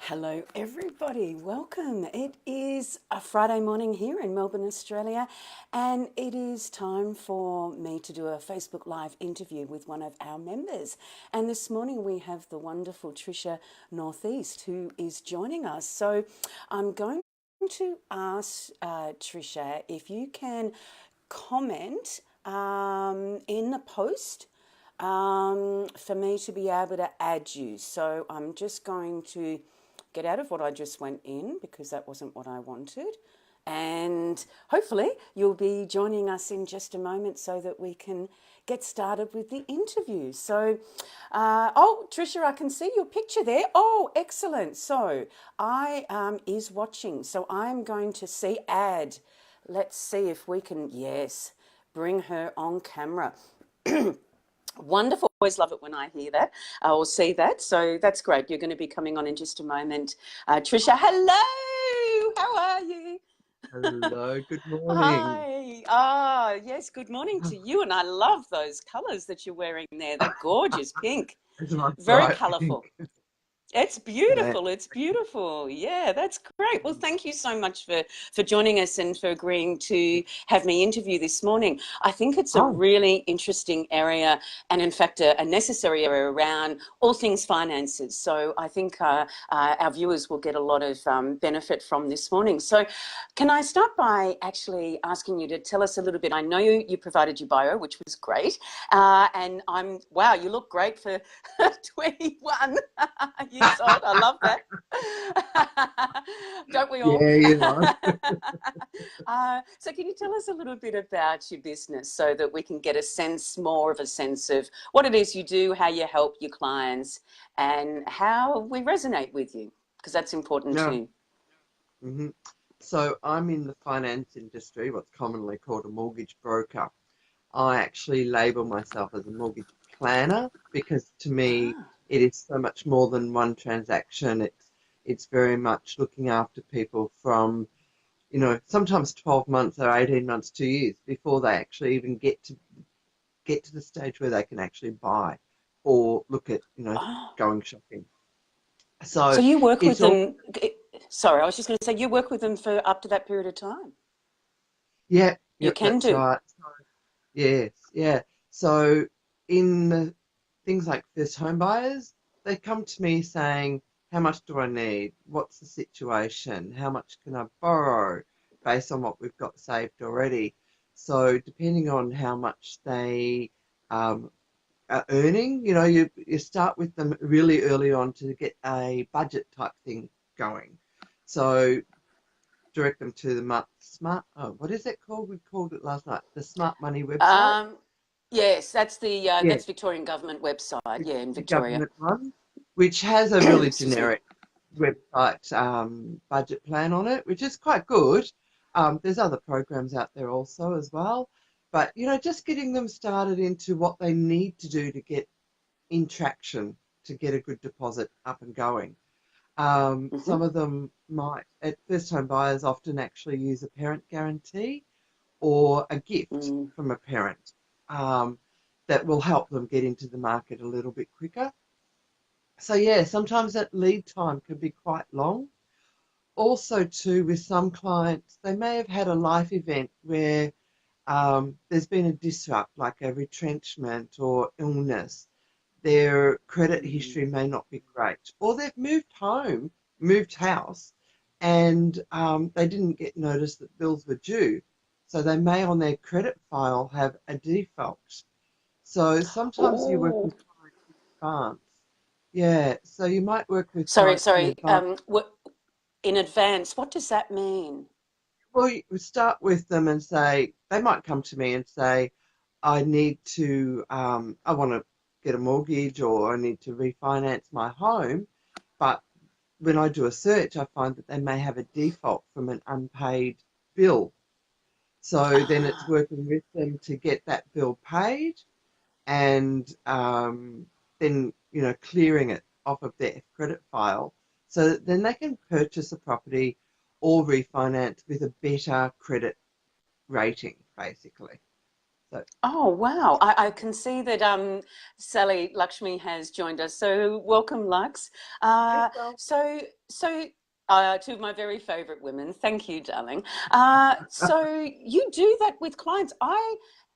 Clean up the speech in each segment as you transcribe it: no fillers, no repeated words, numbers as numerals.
Hello, everybody. Welcome. It is a Friday morning here in Melbourne, Australia, and it is time for me to do a Facebook Live interview with one of our members. And this morning we have the wonderful Tricia Northeast who is joining us. So I'm going to ask Tricia if you can comment in the post for me to be able to add you. So I'm just going to get out of what I just went in because that wasn't what I wanted. And hopefully you'll be joining us in just a moment so that we can get started with the interview. So, Tricia, I can see your picture there. Oh, excellent. So I is watching. So I'm going to see add. Let's see if we can, yes, bring her on camera. Wonderful. Always love it when I hear that or see that. So that's great. You're going to be coming on in just a moment. Tricia, hello. How are you? Hello, good morning. Hi. Ah, yes, good morning to you. And I love those colours that you're wearing there. That gorgeous pink. It's my Very bright colourful. pink. It's Yeah. beautiful. It's beautiful. Yeah, that's great. Well, thank you so much for joining us and for agreeing to have me interview this morning. I think it's a Oh, really interesting area and, in fact, a necessary area around all things finances. So I think our viewers will get a lot of benefit from this morning. So can I start by actually asking you to tell us a little bit? I know you provided your bio, which was great. And wow, you look great for 21 years old. I love that. Don't we all? yeah, you know. So can you tell us a little bit about your business so that we can get more of a sense of what it is you do, how you help your clients, and how we resonate with you, because that's important Yeah. too. hmm So I'm in the finance industry, what's commonly called a mortgage broker. I actually label myself as a mortgage planner because to me Ah, it is so much more than one transaction. It's very much looking after people from, sometimes 12 months or 18 months, 2 years before they actually even get to the stage where they can actually buy or look at, oh. going shopping. So So you work with it's all, them. Sorry, I was just going to say you work with them for up to that period of time. yeah, You yep, can that's do. right. Yes, yeah. So in the things like first home buyers, they come to me saying, how much do I need? What's the situation? How much can I borrow based on what we've got saved already? So depending on how much they um, are earning, you start with them really early on to get a budget type thing going. So direct them to the what is it called? We called it last night, the Smart Money website. Um, yes, that's the Yeah, that's Victorian government website. Yeah, in the Victoria. government one, which has a really Excuse me. generic website budget plan on it, which is quite good. There's other programs out there also as well, but just getting them started into what they need to do to get in traction to get a good deposit up and going. Hmm. Some of them might, at first home buyers, often actually use a parent guarantee or a gift Mm. from a parent um, that will help them get into the market a little bit quicker. So yeah, sometimes that lead time can be quite long. Also, too, with some clients, they may have had a life event where there's been a disrupt, like a retrenchment or illness. Their credit history may not be great, or they've moved house, and they didn't get notice that bills were due. So they may on their credit file have a default. So sometimes you work Oh, with clients in advance. Yeah, so you might work with sorry, clients in sorry. advance. In advance, what does that mean? Well, you start with them and say, they might come to me and say, I want to get a mortgage or I need to refinance my home. But when I do a search, I find that they may have a default from an unpaid bill. So then it's Ah, working with them to get that bill paid and then, clearing it off of their credit file so that then they can purchase a property or refinance with a better credit rating, basically. So, Oh, wow. I can see that Sally Lakshmi has joined us. So welcome, Lux. hey, Uh, well, so, so two of my very favorite women. Thank you, darling. So you do that with clients. I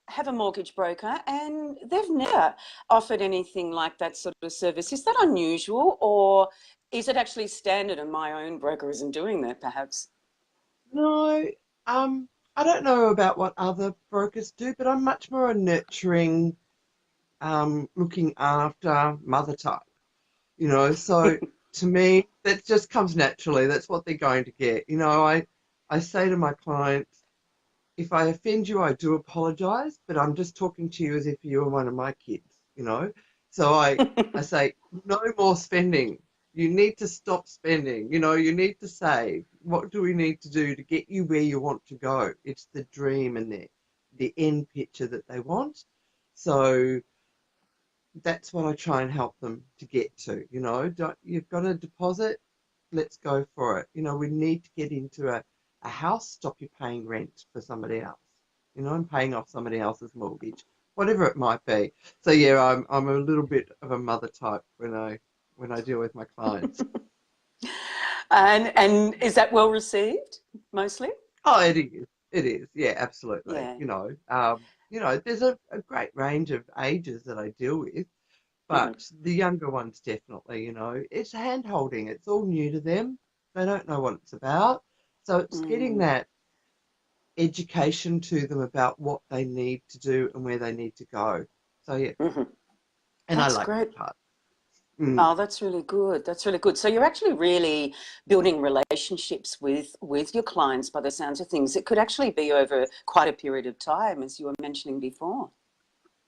have a mortgage broker and they've never offered anything like that sort of service. Is that unusual or is it actually standard and my own broker isn't doing that, perhaps? no, I don't know about what other brokers do, but I'm much more a nurturing, looking after mother type, you know. So to me, that just comes naturally. That's what they're going to get. You know, I say to my clients, if I offend you, I do apologize, but I'm just talking to you as if you were one of my kids, you know? So I say, no more spending. You need to stop spending. You know, you need to save. What do we need to do to get you where you want to go? It's the dream and the end picture that they want. So that's what I try and help them to get to. You know, you've got a deposit, let's go for it. You know, we need to get into a house, stop you paying rent for somebody else, you know, and paying off somebody else's mortgage, whatever it might be. So yeah, I'm a little bit of a mother type when I deal with my clients. And is that well received mostly? Oh, it is. It is. Yeah, absolutely. Yeah. You know, there's a great range of ages that I deal with, Mhm. but the younger ones definitely, you know, it's hand holding. It's all new to them. They don't know what it's about. So it's getting Mm. that education to them about what they need to do and where they need to go. So yeah, Hmm. and I That's like great. that part. Mm. Oh, that's really good. That's really good. So you're actually really building relationships with your clients by the sounds of things. It could actually be over quite a period of time, as you were mentioning before.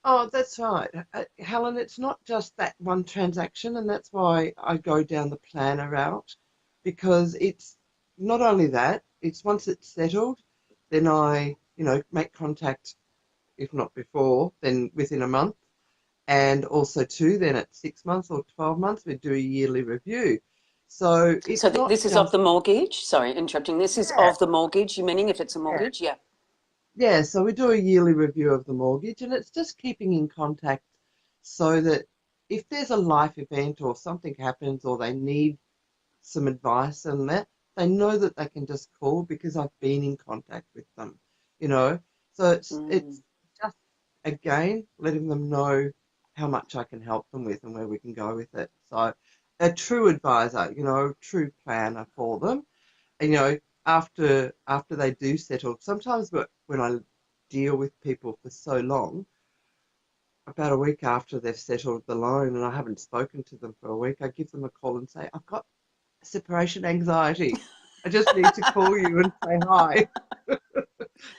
Oh, that's right. Helen, it's not just that one transaction, and that's why I go down the planner route because it's not only that, it's once it's settled, then I, you know, make contact, if not before, then within a month. And also, too, then at 6 months or 12 months, we do a yearly review. So So it's not this is of just, the mortgage. Sorry, interrupting. This is yeah, of the mortgage. You meaning if it's a yeah. mortgage? Yeah. Yeah, so we do a yearly review of the mortgage, and it's just keeping in contact so that if there's a life event or something happens or they need some advice and that, they know that they can just call because I've been in contact with them, you know. So Mm. it's just again letting them know how much I can help them with and where we can go with it. So a true advisor, you know, true planner for them. And you know, after they do settle, sometimes when I deal with people for so long, about a week after they've settled the loan and I haven't spoken to them for a week, I give them a call and say, I've got separation anxiety. I just need to call you and say hi.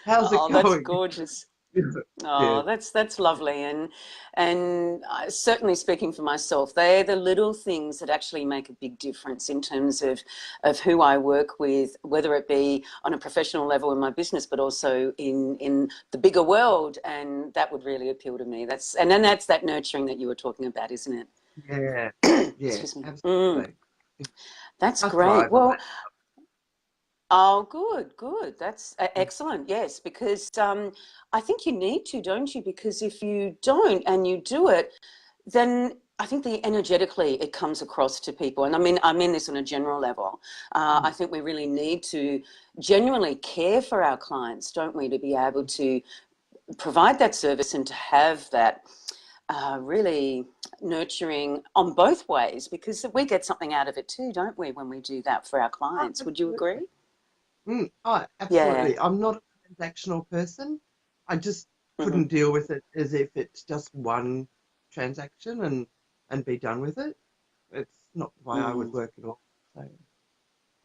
How's it Oh, that's going? gorgeous. Yeah. Oh, that's lovely, and certainly speaking for myself, they're the little things that actually make a big difference in terms of who I work with, whether it be on a professional level in my business, but also in the bigger world, and that would really appeal to me. And then that's that nurturing that you were talking about, isn't Yeah. it? Yeah. Excuse me. Absolutely. That's I great. thrive on Well, that. oh, good, good. That's excellent. Yes, because I think you need to, don't you? Because if you don't and you do it, then I think the energetically it comes across to people. And I mean this on a general level. I Mm. think we really need to genuinely care for our clients, don't we, to be able to provide that service and to have that really nurturing on both ways, because we get something out of it too, don't we, when we do that for our Oh, clients? Would you absolutely. agree? Oh, Yeah. absolutely. I'm not a transactional person. I just Hmm. couldn't deal with it as if it's just one transaction and be done with it. It's not the way I would Mm. work at all. So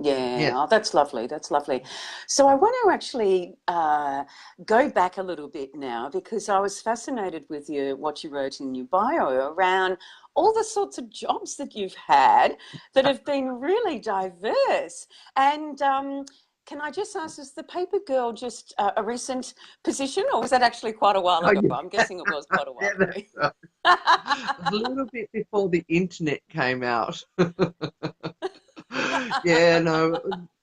Yeah, yeah. oh, that's lovely. That's lovely. So I want to actually go back a little bit now because I was fascinated with what you wrote in your bio around all the sorts of jobs that you've had that have been really diverse. And can I just ask, is the paper girl just a recent position, or was that actually quite a while Oh ago? yeah, I'm guessing it was quite a yeah, while that's ago. right. It was a little bit before the internet came out. Yeah, no.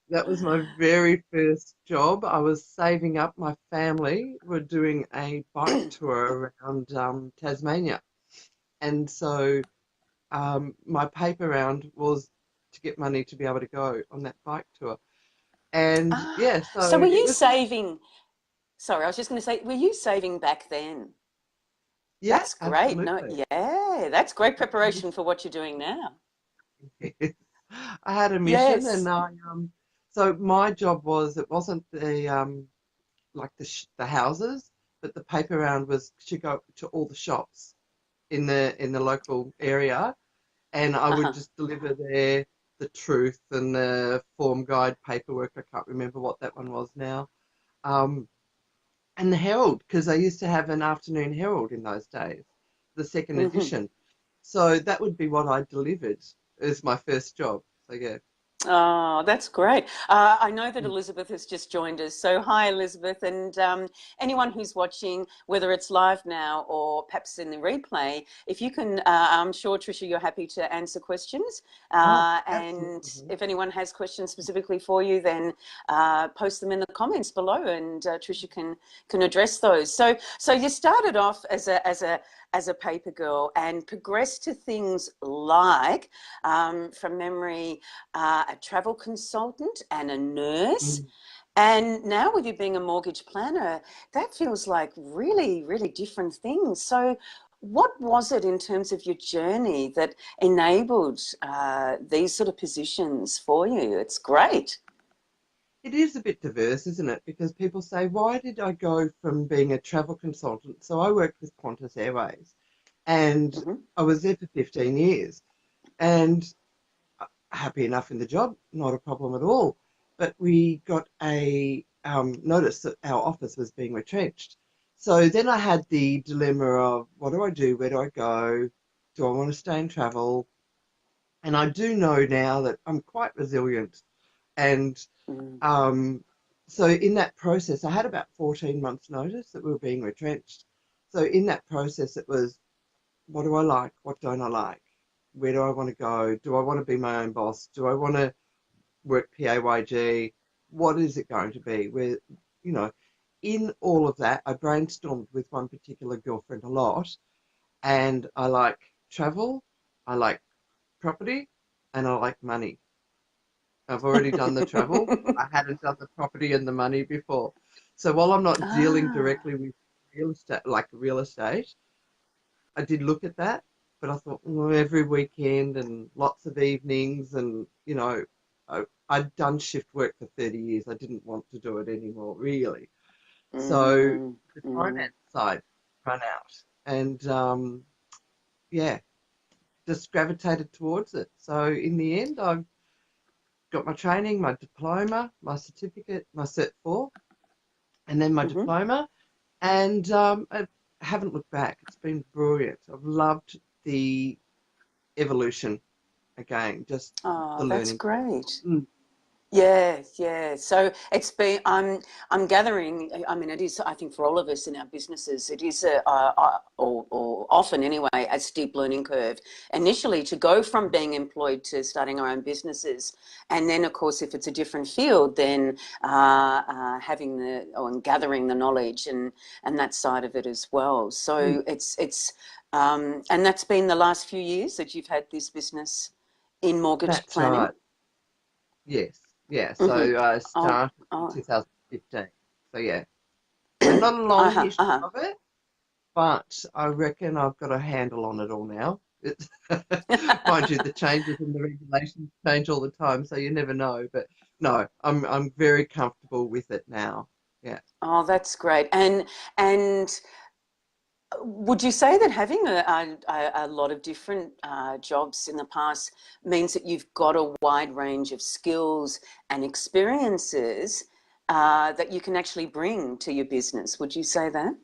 That was my very first job. I was saving up. My family were doing a bike tour around Tasmania. And so my paper round was to get money to be able to go on that bike tour. And Ah, yeah, so so were it you was just, saving? Sorry, I was just going to say, were you saving back then? yeah, That's great. No, absolutely. yeah, that's great preparation for what you're doing now. Yes. I had a mission and Yes. so my job was, it wasn't the like the houses, but the paper round was to go to all the shops in the local area, and I would Uh-huh. just deliver the truth and the form guide paperwork. I can't remember what that one was now. Um, and the Herald, because I used to have an afternoon Herald in those days, the second Hmm. edition. So that would be what I delivered as my first job. So yeah. Oh, that's great. I know that Elizabeth has just joined us. So, hi, Elizabeth. And anyone who's watching, whether it's live now or perhaps in the replay, if you can, I'm sure, Tricia, you're happy to answer questions. Oh, And absolutely. if anyone has questions specifically for you, then post them in the comments below, and Tricia can address those. So you started off as a paper girl and progressed to things like, from memory, a travel consultant and a nurse. Mm. And now, with you being a mortgage planner, that feels like really, really different things. So, what was it in terms of your journey that enabled these sort of positions for you? It's great. It is a bit diverse, isn't it? Because people say, why did I go from being a travel consultant? So I worked with Qantas Airways and Hmm. I was there for 15 years and happy enough in the job, not a problem at all. But we got a notice that our office was being retrenched. So then I had the dilemma of what do I do? Where do I go? Do I want to stay and travel? And I do know now that I'm quite resilient. And Mm. um, so in that process, I had about 14 months' notice that we were being retrenched. So in that process, it was what do I like? What don't I like? Where do I want to go? Do I want to be my own boss? Do I want to work PAYG? What is it going to be? You know, in all of that, I brainstormed with one particular girlfriend a lot, and I like travel, I like property, and I like money. I've already done the travel. I hadn't done the property and the money before. So while I'm not dealing Ah. directly with real estate, I did look at that, but I thought, well, every weekend and lots of evenings, and I'd done shift work for 30 years. I didn't want to do it anymore, really. So Mm, the mm, finance side ran out, and yeah, just gravitated towards it. So in the end, I got my training, my diploma, my certificate, my Cert 4, and then my mhm. diploma. And I haven't looked back. It's been brilliant. I've loved the evolution again, just Oh, the that's learning curve. great. Mm, Yeah, yeah. So it's been. I'm gathering. I mean, it is. I think for all of us in our businesses, it is or often anyway, a steep learning curve. Initially, to go from being employed to starting our own businesses, and then, of course, if it's a different field, then having the or gathering the knowledge and that side of it as well. mm. So it's and that's been the last few years that you've had this business in mortgage That's planning. right. Yes. Yeah. Hmm. So I Oh, started in oh, 2015. So yeah. So not a long uh-huh, history uh-huh. of it, but I reckon I've got a handle on it all now. It's mind you, the changes in the regulations change all the time, so you never know. But no, I'm very comfortable with it now. Yeah, Oh, that's great. And would you say that having a lot of different jobs in the past means that you've got a wide range of skills and experiences that you can actually bring to your business? Would you say that?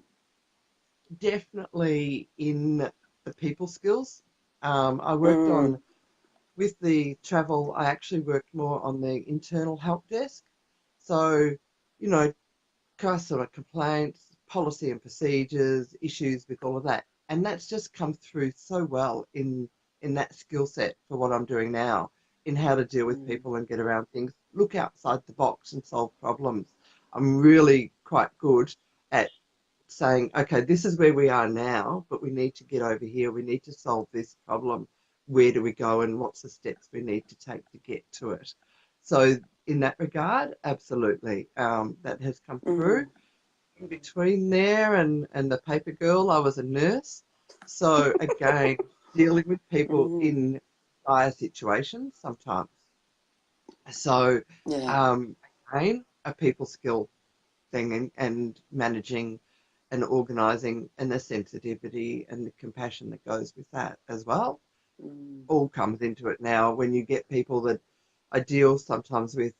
definitely in the people skills. I worked Mm, on with the travel. I actually worked more on the internal help desk. So, you know, customer complaints, policy and procedures, issues with all of that. And that's just come through so well in that skill set for what I'm doing now, in how to deal with mm, people and get around things. look outside the box and solve problems. I'm really quite good at saying, okay, this is where we are now, but we need to get over here. We need to solve this problem. Where do we go and what's the steps we need to take to get to it? So in that regard, absolutely, that has come through. In between there and the paper girl, I was a nurse. So again, dealing with people in dire situations sometimes. So Yeah. again, a people skill thing and managing and organising and the sensitivity and the compassion that goes with that as well all comes into it now. When you get people that I deal sometimes with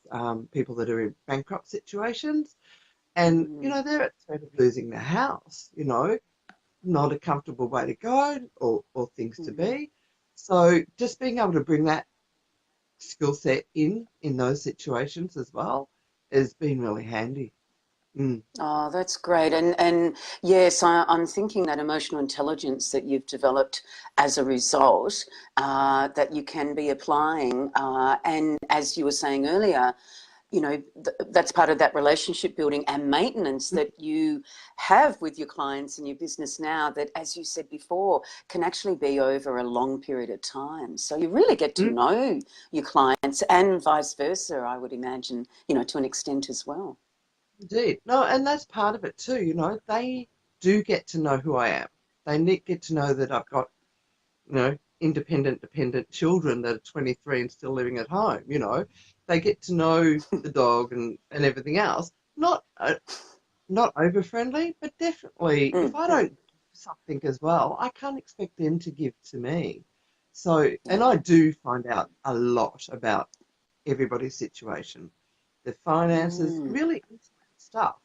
people that are in bankrupt situations and, you know, they're at threat of losing their house, you know, not a comfortable way to go or things to be. So just being able to bring that skill set in those situations as well has been really handy. Oh, that's great. And yes, I'm thinking that emotional intelligence that you've developed as a result, that you can be applying. And as you were saying earlier, you know, that's part of that relationship building and maintenance that you have with your clients and your business now that, as you said before, can actually be over a long period of time. So you really get to know your clients and vice versa, I would imagine, you know, to an extent as well. Indeed. No, and that's part of it too, you know, they do get to know who I am. They get to know that I've got, you know, independent, dependent children that are 23 and still living at home, you know. They get to know the dog and everything else. Not over friendly, but definitely if I don't give something as well, I can't expect them to give to me. So, and Yeah. I do find out a lot about everybody's situation, their finances, really intimate stuff.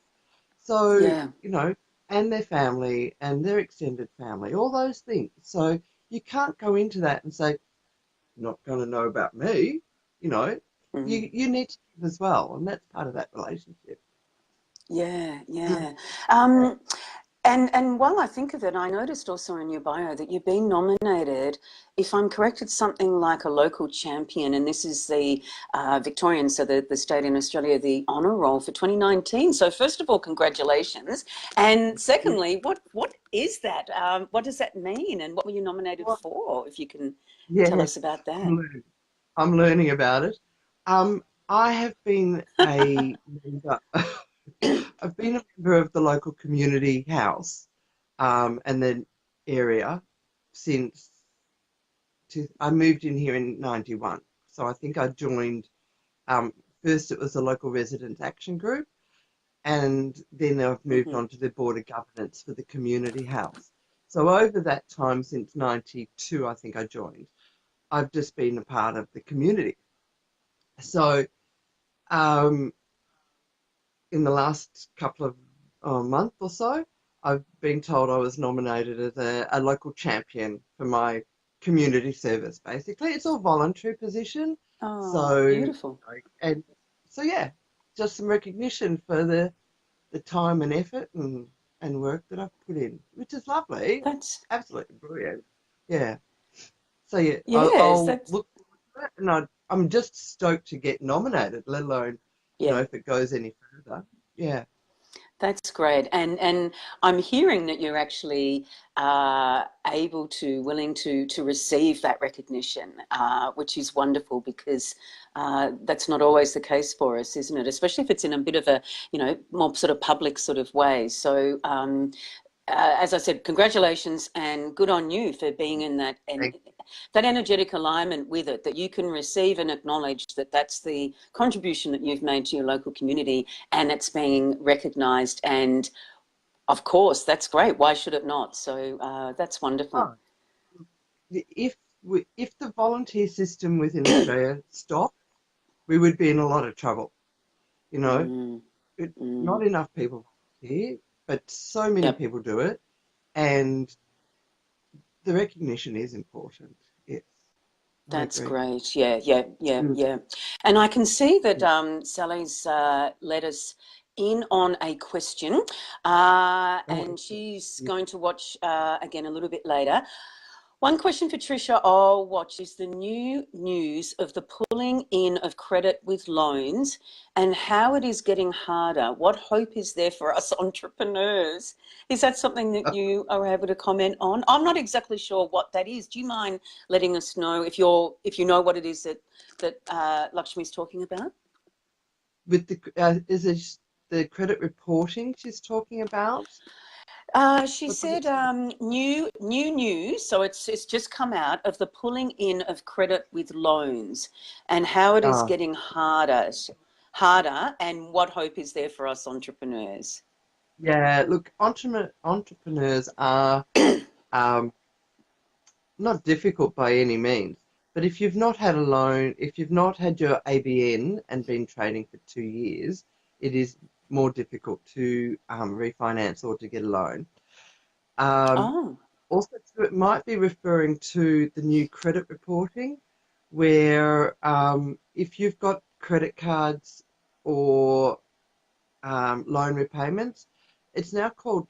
So, Yeah. you know, and their family and their extended family, all those things. So you can't go into that and say, not going to know about me, you know. You need to give as well, and that's part of that relationship. Yeah, Mm. yeah. Yeah. Um, and while I think of it, I noticed also in your bio that you've been nominated, if I'm correct, it's something like a local champion, and this is the Victorian, so the state in Australia, the honour roll for 2019. So first of all, congratulations. And Yeah. secondly, what is that? What does that mean? And what were you nominated Well, for, if you can tell us yes, about I'm that? learning. I'm learning about it. I have been a member. I've been a member of the local community house, and the area since I moved in here in '91. So I think I joined. Um, First, it was a local residents action group, and then I've moved on to the board of governance for the community house. So over that time, since '92, I think I joined. I've just been a part of the community. So um, in the last couple of month or so, I've been told I was nominated as a local champion for my community service. Basically, it's a voluntary position, Oh, so beautiful. and so yeah, just some recognition for the time and effort and work that I've put in, which is lovely, That's, absolutely brilliant. Yeah. So yeah, yes, I'll that's, look forward to it, and I'm just stoked to get nominated, let alone, you know, yeah. if it goes any further. Yeah. That's great, and I'm hearing that you're actually able to, willing to receive that recognition, which is wonderful because that's not always the case for us, isn't it? Especially if it's in a bit of a, you know, more sort of public sort of way. So as I said, congratulations and good on you for being in that and Thank that energetic alignment with it, that you can receive and acknowledge that that's the contribution that you've made to your local community and it's being recognised. And of course, that's great. Why should it not? So that's wonderful. oh, if the volunteer system within Australia stopped, we would be in a lot of trouble. You know, Mm, not mm. enough people volunteer, but so many Yep. people do it, and the recognition is important. Yes, I That's agree. great. Yeah, yeah, yeah, Mm. yeah. And I can see that Sally's let us in on a question, Oh, and excellent. she's going to watch again a little bit later. One question for Tricia I'll watch is the new news of the pulling in of credit with loans and how it is getting harder. What hope is there for us entrepreneurs? Is that something that you are able to comment on? I'm not exactly sure what that is. Do you mind letting us know if you know what it is that Lakshmi's talking about? With the is it the credit reporting she's talking about? She What does it? said new news, so it's just come out of the pulling in of credit with loans and how it is Ah, getting harder, and what hope is there for us entrepreneurs? yeah. Look, entrepreneurs are um, not difficult by any means, but if you've not had a loan, if you've not had your ABN and been trading for 2 years, it is more difficult to refinance or to get a loan. Um, Oh, Also, it might be referring to the new credit reporting, where if you've got credit cards or loan repayments, it's now called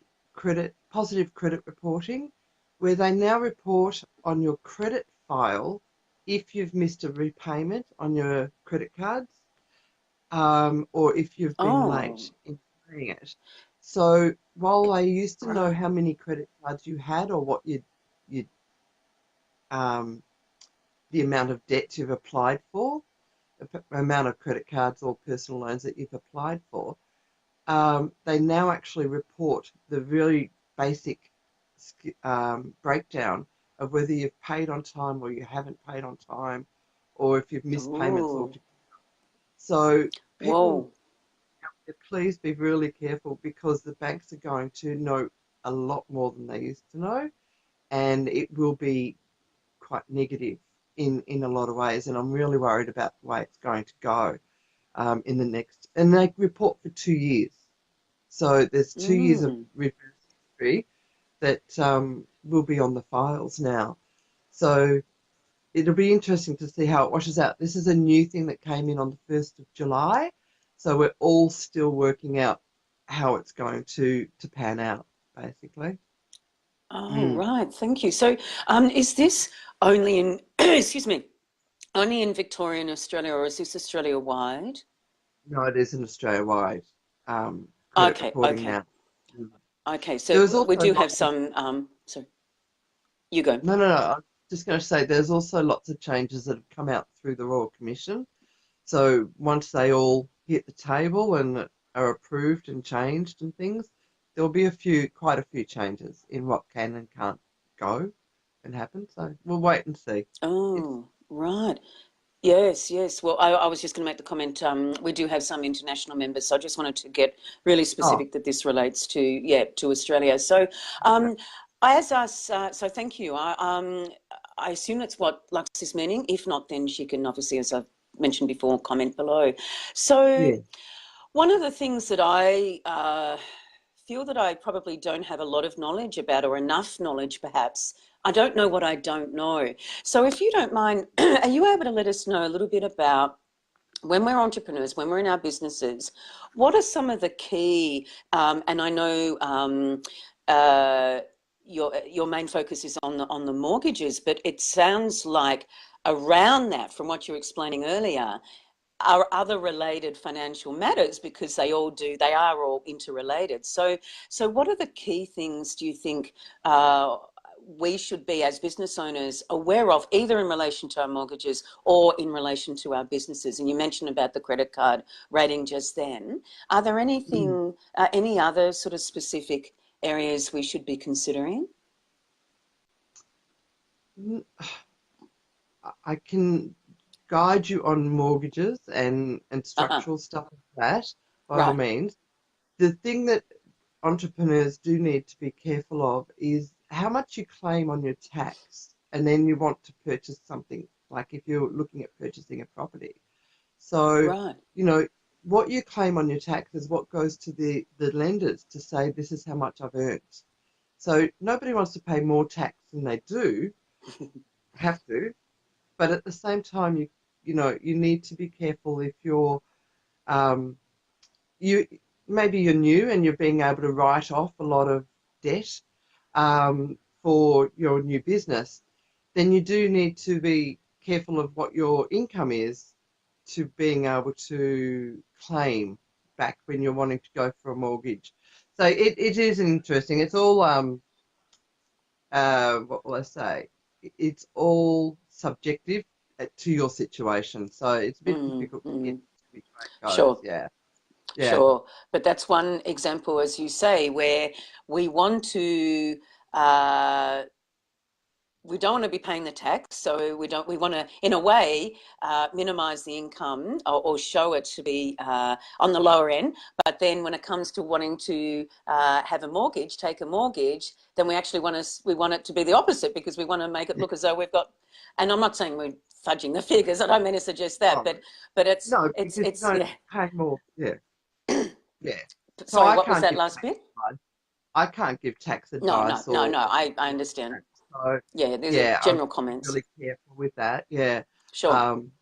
positive credit reporting, where they now report on your credit file if you've missed a repayment on your credit cards, or if you've been late oh, in paying it. So while I used to know right. how many credit cards you had or what you um, the amount of debt you've applied for, the amount of credit cards or personal loans that you've applied for, they now actually report the really basic breakdown of whether you've paid on time or you haven't paid on time, or if you've missed payments Oh, altogether. So people, whoa. please be really careful because the banks are going to know a lot more than they used to know, and it will be quite negative in a lot of ways. And I'm really worried about the way it's going to go in the next. And they report for 2 years. So there's 2 years of Mm. reverse history that will be on the files now. So it'll be interesting to see how it washes out. This is a new thing that came in on the 1st of July. So we're all still working out how it's going to pan out, basically. Oh, Mm. right. Thank you. So, is this only in, excuse me, only in Victoria and Australia, or is this Australia wide? No, it is an Australia-wide credit Okay, reporting okay. now. Mm. Okay, There so was we also do have lots of some, sorry, you go. no, no, no. I'm just going to say there's also lots of changes that have come out through the Royal Commission. So once they all hit the table and are approved and changed and things, there'll be quite a few changes in what can and can't go and happen. So we'll wait and see. It's Oh, right. Yes, yes. Well, I was just going to make the comment. We do have some international members, so I just wanted to get really oh, specific that this relates to, yeah, to Australia. So, okay. um, as us, so thank you. I assume that's what Lux is meaning. If not, then she can obviously, as I've mentioned before, comment below. So, Yeah. one of the things that I feel that I probably don't have a lot of knowledge about, or enough knowledge perhaps. I don't know what I don't know. So if you don't mind, are you able to let us know a little bit about when we're entrepreneurs, when we're in our businesses, what are some of the key, and I know uh, your main focus is on the mortgages, but it sounds like around that, from what you were explaining earlier, are other related financial matters because they are all interrelated. So what are the key things do you think we should be as business owners aware of, either in relation to our mortgages or in relation to our businesses? And you mentioned about the credit card rating just then. Are there Mm. any other sort of specific areas we should be considering? Mm, I can guide you on mortgages and Uh-huh. structural stuff like that, by all Right. means. The thing that entrepreneurs do need to be careful of is how much you claim on your tax, and then you want to purchase something, like if you're looking at purchasing a property. So, Right. what you claim on your tax is what goes to the lenders to say this is how much I've earned. So nobody wants to pay more tax than they do have to, but at the same time, you need to be careful if um, you maybe you're new and you're being able to write off a lot of debt for your new business. then you do need to be careful of what your income is to being able to claim back when you're wanting to go for a mortgage. So it is interesting. It's all what will I say? It's all subjective to your situation. So it's a bit Mm, difficult to get mm. which way it goes. Sure, Yeah. Yeah. sure. But that's one example, as you say, where we want to uh, we don't want to be paying the tax, so we want to, in a way, minimize the income, or show it to be on the lower end. But then when it comes to wanting to have a mortgage, take a mortgage, then we want it to be the opposite, because we want to make it Yeah. look as though we've got, and I'm not saying we're fudging the figures, I don't mean to suggest that, Oh, but no, because you don't yeah. pay more. Yeah. Yeah. So Sorry, I what was can't that give last tax bit? advice. I can't give tax No, no, advice no, or no, I anything like understand. that. So Yeah, there's a yeah, I've got general to be comments. really careful with that. Yeah. Sure. Um,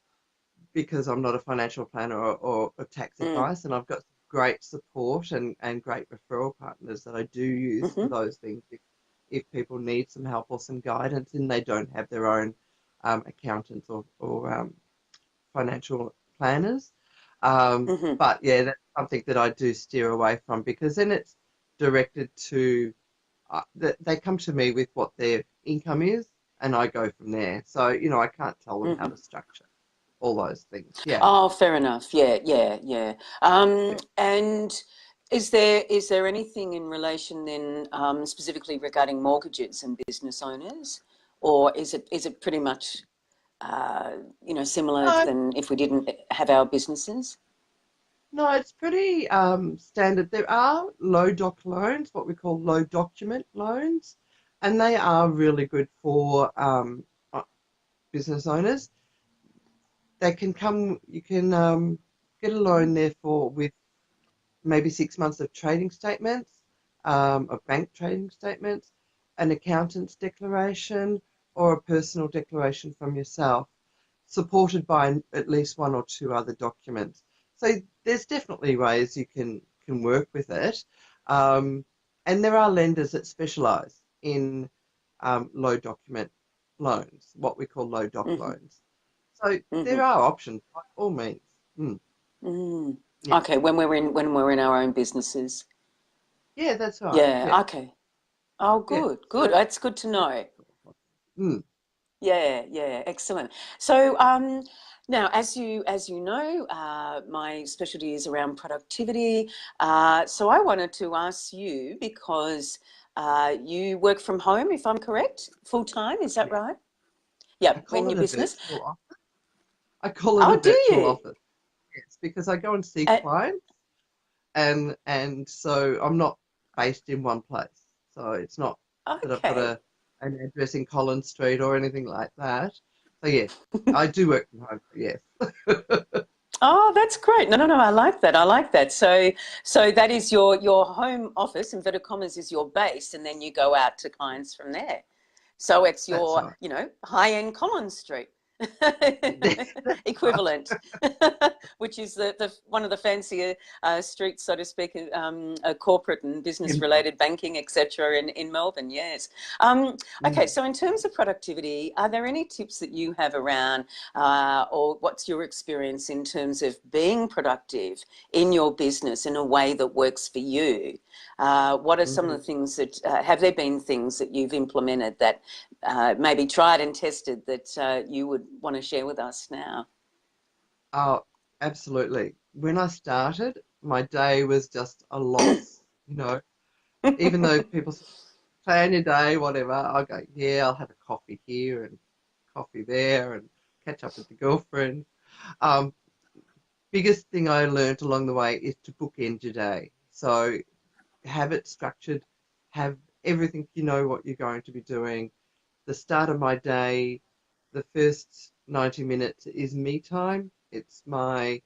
because I'm not a financial planner or a tax Mm, advice, and I've got great support and great referral partners that I do use for mm-hmm, those things if people need some help or some guidance and they don't have their own accountants or financial planners. mm-hmm. But yeah, that's something that I do steer away from because then it's directed to they come to me with what their income is and I go from there. So, I can't tell them how Mm-hmm. to structure all those things. Yeah. Oh, fair enough. Yeah, yeah, yeah. Yeah. And is there anything in relation then, specifically regarding mortgages and business owners, or is it pretty much similar No, than if we didn't have our businesses? no, it's pretty standard. There are low doc loans, what we call low document loans, and they are really good for business owners. They can come, you can get a loan therefore with maybe 6 months of trading statements, of bank trading statements, an accountant's declaration, or a personal declaration from yourself, supported by at least one or two other documents. So there's definitely ways you can work with it. Um, and there are lenders that specialise in low document loans, what we call low doc Mm-hmm, loans. So mm-hmm, there are options by all means. mm. Yeah. Okay, when we're in our own businesses. Yeah, that's right. Yeah. Yeah, okay. Oh, Yeah. good, good. So That's good to yeah. know. Mm, Yeah, yeah, excellent. So, now, as you know, my specialty is around productivity. So, I wanted to ask you because you work from home, if I'm correct, full time. Is that yeah. right? I Yep, call in it your a business. virtual office. I call it a Oh, do virtual you? office. Yes, because I go and see Uh, clients and so I'm not based in one place. So it's not that I've got okay. an address in Collins Street or anything like that. So yes, I do work from home. Yes. Oh, that's great. No, no, no. I like that. I like that. So that is your home office, inverted commas, is your base, and then you go out to clients from there. So it's That's your, right. high-end Collins Street That's right. equivalent, which is the one of the fancier streets, so to speak, corporate and In Melbourne. business-related banking, etc. in Melbourne. Yes. Okay. Mm. So in terms of productivity, are there any tips that you have around, or what's your experience in terms of being productive in your business in a way that works for you? What are some of Mhm. the things that have there been things that you've implemented that maybe tried and tested that you would want to share with us now? Oh, absolutely. When I started, my day was just a loss. Even though people say, plan your day, whatever, I go, yeah, I'll have a coffee here and coffee there and catch up with the girlfriend. Um, Biggest thing I learned along the way is to bookend your day. So have it structured, have everything you know what you're going to be doing. The start of my day, the first 90 minutes is me time. It's my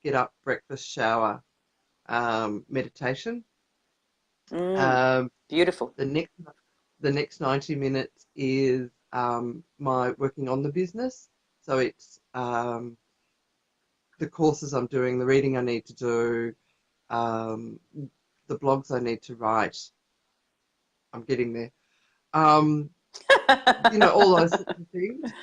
get up, breakfast, shower, meditation. Mm, Um, beautiful. the next the next 90 minutes is my working on the business. So it's the courses I'm doing, the reading I need to do, um, the blogs I need to write. I'm getting there. Um, all those sorts of things.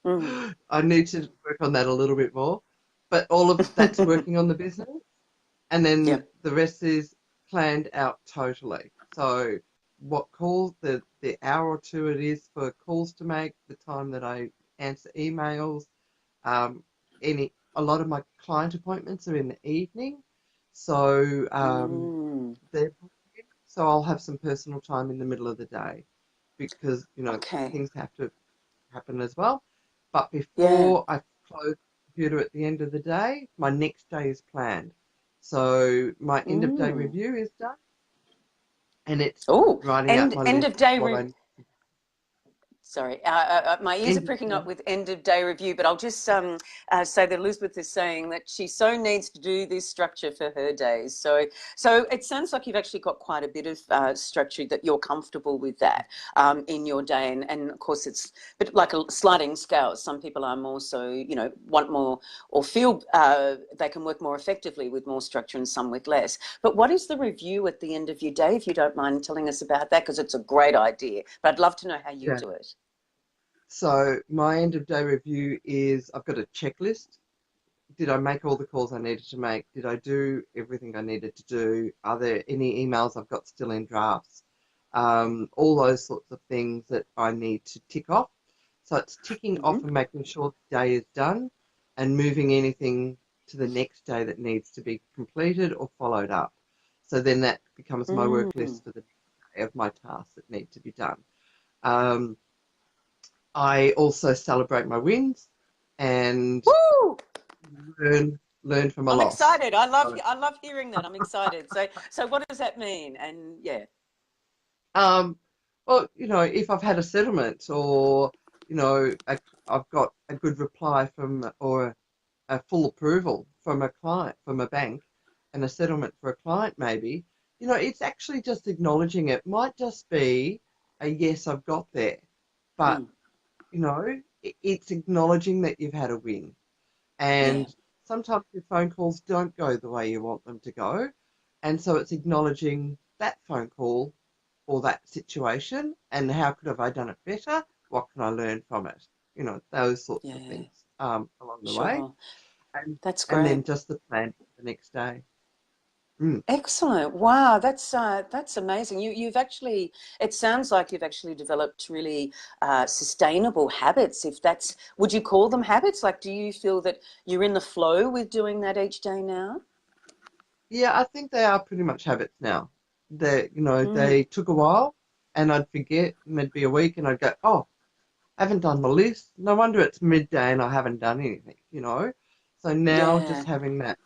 Mm, I need to work on that a little bit more. But all of that's working on the business. And then yep. the rest is planned out totally. So what calls, the hour or two it is for calls to make, the time that I answer emails, um, a lot of my client appointments are in the evening. So Mm, they're so I'll have some personal time in the middle of the day because, okay. things have to happen as well. But Yeah. before I close the computer at the end of the day, my next day is planned. So my end of day Mm. review is done and it's Oh, writing out my end list of of day what re I Sorry, my ears are end of pricking day. up with end of day review, but I'll just say that Elizabeth is saying that she so needs to do this structure for her days. So it sounds like you've actually got quite a bit of structure that you're comfortable with that in your day, and of course it's a bit like a sliding scale. Some people are more so, want more or feel they can work more effectively with more structure, and some with less. But what is the review at the end of your day, if you don't mind telling us about that? Because it's a great idea, but I'd love to know how you Yeah. do it. So my end of day review is I've got a checklist. Did I make all the calls I needed to make? Did I do everything I needed to do? Are there any emails I've got still in drafts? All those sorts of things that I need to tick off. So it's ticking Hmm. off and making sure the day is done and moving anything to the next day that needs to be completed or followed up. So then that becomes my work Mm. list for the next day of my tasks that need to be done. Um, I also celebrate my wins and Woo! learn from a I'm loss. excited. I love hearing that. I'm excited. So what does that mean? And yeah. Um, well, if I've had a settlement or, I've got a good reply from or a full approval from a client, from a bank, and a settlement for a client, maybe, it's actually just acknowledging it. Might just be a yes, I've got there, but, Mm. it's acknowledging that you've had a win. Yeah. And sometimes your phone calls don't go the way you want them to go. And so it's acknowledging that phone call or that situation and how could have I done it better? What can I learn from it? Those sorts of Yeah. things along the way. Sure. And That's and great. then just the plan for the next day. Mm. Excellent. Wow, that's amazing. You've actually, it sounds like you've actually developed really sustainable habits. If that's, would you call them habits? Like, do you feel that you're in the flow with doing that each day now? Yeah, I think they are pretty much habits now. They Mm. took a while and I'd forget and there'd be a week and I'd go, oh, I haven't done my list. No wonder it's midday and I haven't done anything. So now just Yeah. having that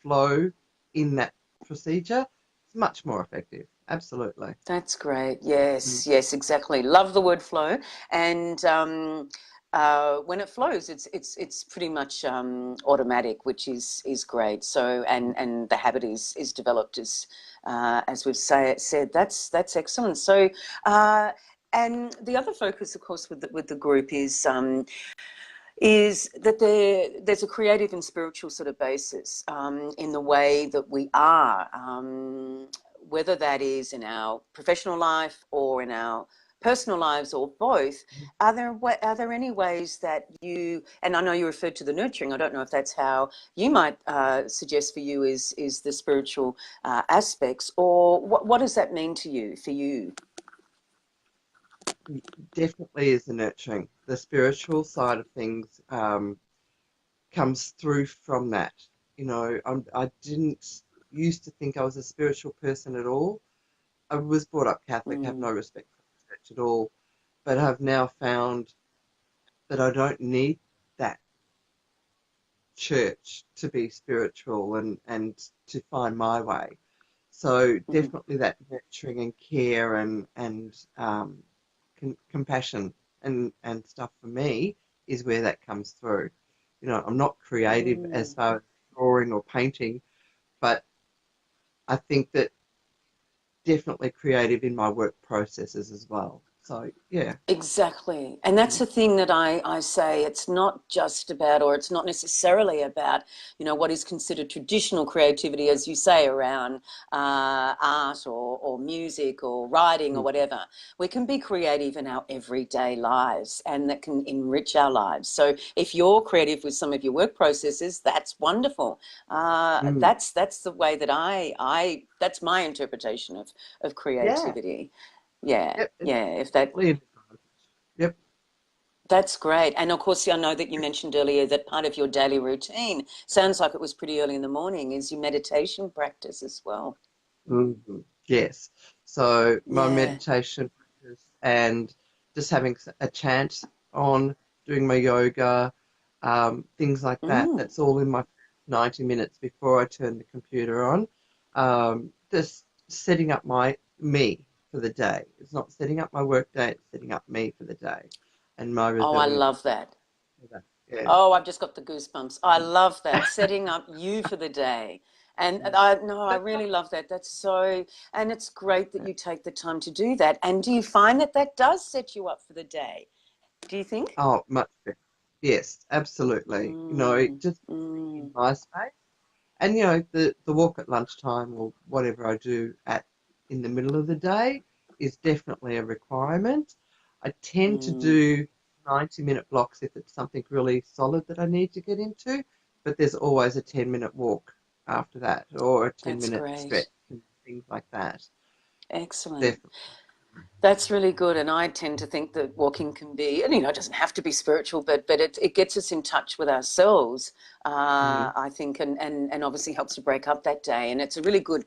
flow in that procedure is much more effective. Absolutely. That's great. Mm. Yes, yes, exactly. Love the word flow, and when it flows, it's pretty much automatic, which is great. So, and the habit is developed as we've said. That's excellent. So. And the other focus, of course, with the group is that there's a creative and spiritual sort of basis in the way that we are, whether that is in our professional life or in our personal lives or both. Are there any ways that you, and I know you referred to the nurturing, I don't know if that's how you might suggest for you is the spiritual aspects, or what does that mean to you, for you? Definitely is the nurturing. The spiritual side of things comes through from that. I didn't used to think I was a spiritual person at all. I was brought up Catholic, have Mm, no respect for the church at all, but have now found that I don't need that church to be spiritual and to find my way. So mm, definitely that nurturing and care and compassion and stuff for me is where that comes through. I'm not creative as mm. far as drawing or painting, but I think that definitely creative in my work processes as well. So yeah. Exactly. And that's the thing that I say, it's not just about, or it's not necessarily about, what is considered traditional creativity, as you say, around art or music or writing or Mm. whatever. We can be creative in our everyday lives, and that can enrich our lives. So if you're creative with some of your work processes, that's wonderful. Mm. That's the way that I that's my interpretation of Yeah. creativity. Yeah, Yep. It's yeah. If that definitely an advantage. Yep. That's great. And of course, I know that you mentioned earlier that part of your daily routine sounds like it was pretty early in the morning is your meditation practice as well. Mhm. Yes. So my Yeah. meditation practice and just having a chant on, doing my yoga, things like that. Mm. That's all in my 90 minutes before I turn the computer on. Just setting up my me for the day. It's not setting up my work day, it's setting up me for the day and my Oh, I resilience love that. for that. Yeah. Oh, I've just got the goosebumps. I love that. Setting up you for the day. And Mm. I no, I That's really love that. That's so, and it's great that you take the time to do that. And do you find that that does set you up for the day? Do you think? oh, much better. Yes, absolutely. Mm, Just being in mm, my space. And the walk at lunchtime or whatever I do at in the middle of the day is definitely a requirement. I tend to mm. do 90-minute blocks if it's something really solid that I need to get into, but there's always a 10-minute walk after that or a That's 10-minute stretch great. and things like that. Excellent. Definitely. That's really good, and I tend to think that walking can be, and it doesn't have to be spiritual, but it gets us in touch with ourselves. Mm, I think, and obviously helps to break up that day, and it's a really good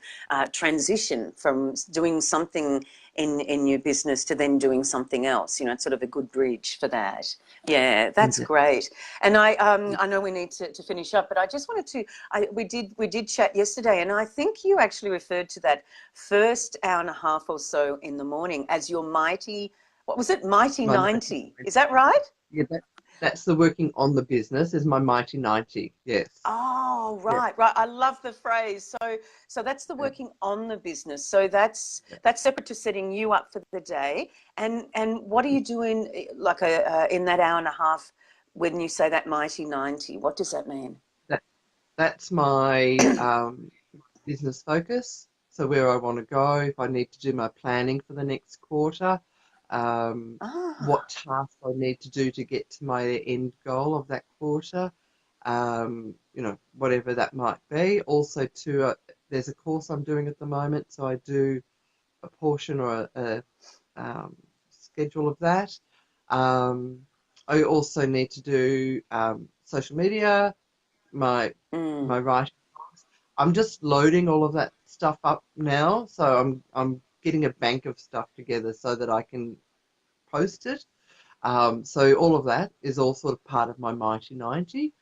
transition from doing something in your business to then doing something else. It's sort of a good bridge for that. Yeah, that's indeed. great. And I know we need to finish up, but I just wanted to. We did chat yesterday, and I think you actually referred to that first hour and a half or so in the morning as your mighty, what was it, mighty My 90, 90? Is that right? yeah, that's the working on the business is my mighty 90. Yes. Oh, Yeah. right, right. I love the phrase. So that's the Yeah. working on the business. So that's Yeah. that's separate to setting you up for the day. And what are you doing like in that hour and a half when you say that mighty 90? What does that mean? That that's my business focus. So where I want to go, if I need to do my planning for the next quarter, um, what Ah, tasks I need to do to get to my end goal of that quarter, whatever that might be. Also, there's a course I'm doing at the moment, so I do a portion or a schedule of that. Um, I also need to do social media, my mm, my writing. I'm just loading all of that stuff up now, so I'm getting a bank of stuff together so that I can post it. So all of that is all sort of part of my mighty 90.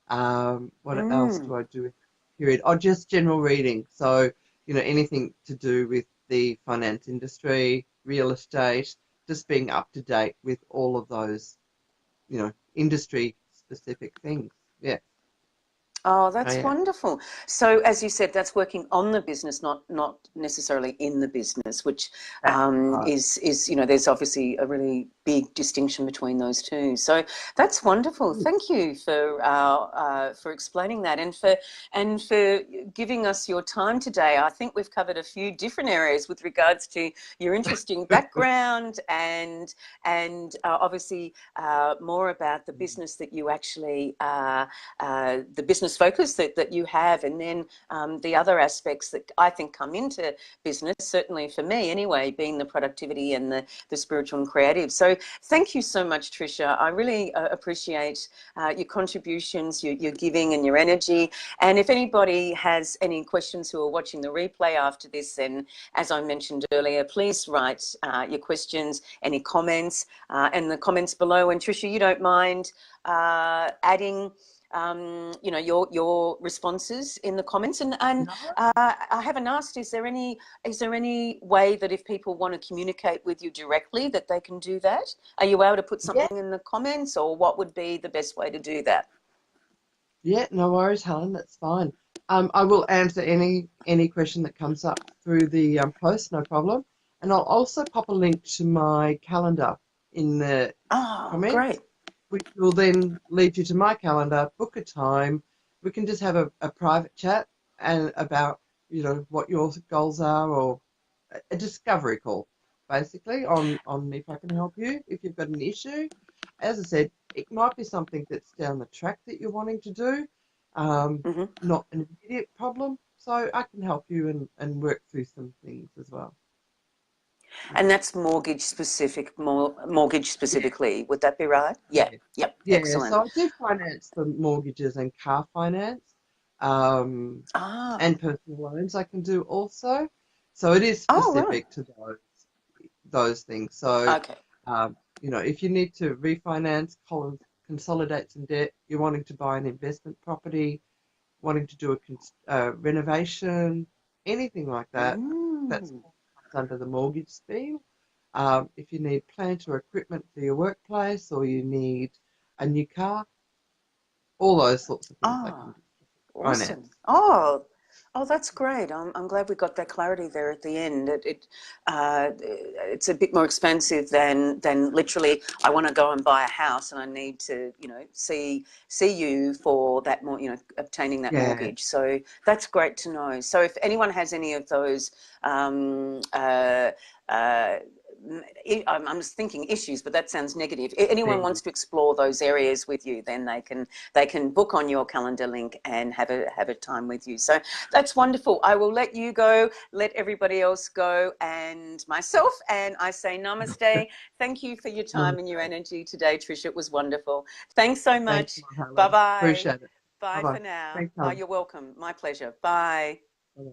What else mm. do I do with that period? Oh, just general reading. So, anything to do with the finance industry, real estate, just being up to date with all of those, industry specific things. Yeah. Oh, Oh, that's yeah. wonderful. So, as you said, that's working on the business, not necessarily in the business, which That's right. is there's obviously a really big distinction between those two. So that's wonderful. Thank you for explaining that and for giving us your time today. I think we've covered a few different areas with regards to your interesting background and obviously more about the business that you actually. The business focus that you have, and then the other aspects that I think come into business, certainly for me anyway, being the productivity and the spiritual and creative. So thank you so much, Tricia. I really appreciate your contributions, your giving and your energy. And if anybody has any questions who are watching the replay after this, then as I mentioned earlier, please write your questions, any comments, and the comments below. And Tricia, you don't mind adding your responses in the comments and No, I haven't asked, is there any way that if people want to communicate with you directly that they can do that? Are you able to put yeah, something in the comments, or what would be the best way to do that? yeah, no worries, Helen. That's fine. I will answer any question that comes up through the post, no problem. And I'll also pop a link to my calendar in the Oh, comments, great. which will then lead you to my calendar, book a time. We can just have a private chat and about, what your goals are, or a discovery call, basically, on if I can help you, if you've got an issue. As I said, it might be something that's down the track that you're wanting to do, Hmm. not an immediate problem. So I can help you and work through some things as well. And Yeah. that's mortgage specific, mortgage Yeah. specifically. Would that be right? Yeah. Yeah. Yep. Yeah. Excellent. So I do finance the mortgages and car finance, um, Ah. and personal loans I can do also. So it is Oh, right. specific to those things. So, Okay. if you need to refinance, consolidate some debt, you're wanting to buy an investment property, wanting to do a renovation, anything like that, that's Mm. comes under the mortgage scheme. If you need plant or equipment for your workplace, or you need a new car, all those sorts of things I can Ah. do. Awesome. Finance. Oh, that's great. I'm glad we got that clarity there at the end. It's a bit more expensive than literally. I want to go and buy a house, and I need to, see you for that more, obtaining that Yeah. mortgage. So that's great to know. So if anyone has any of those, um, uh, uh, I'm just thinking issues, but that sounds negative. If anyone Yeah. wants to explore those areas with you, then they can book on your calendar link and have a time with you. So that's wonderful. I will let you go, let everybody else go, and myself. And I say namaste. Thank you for your time and your Namaste. energy today, Tricia. It was wonderful. Thanks so Thanks, much. Marhalo. Bye bye. Appreciate it. Bye Bye bye. for now. Thanks, Oh, hon. you're welcome. My pleasure. Bye. Bye-bye.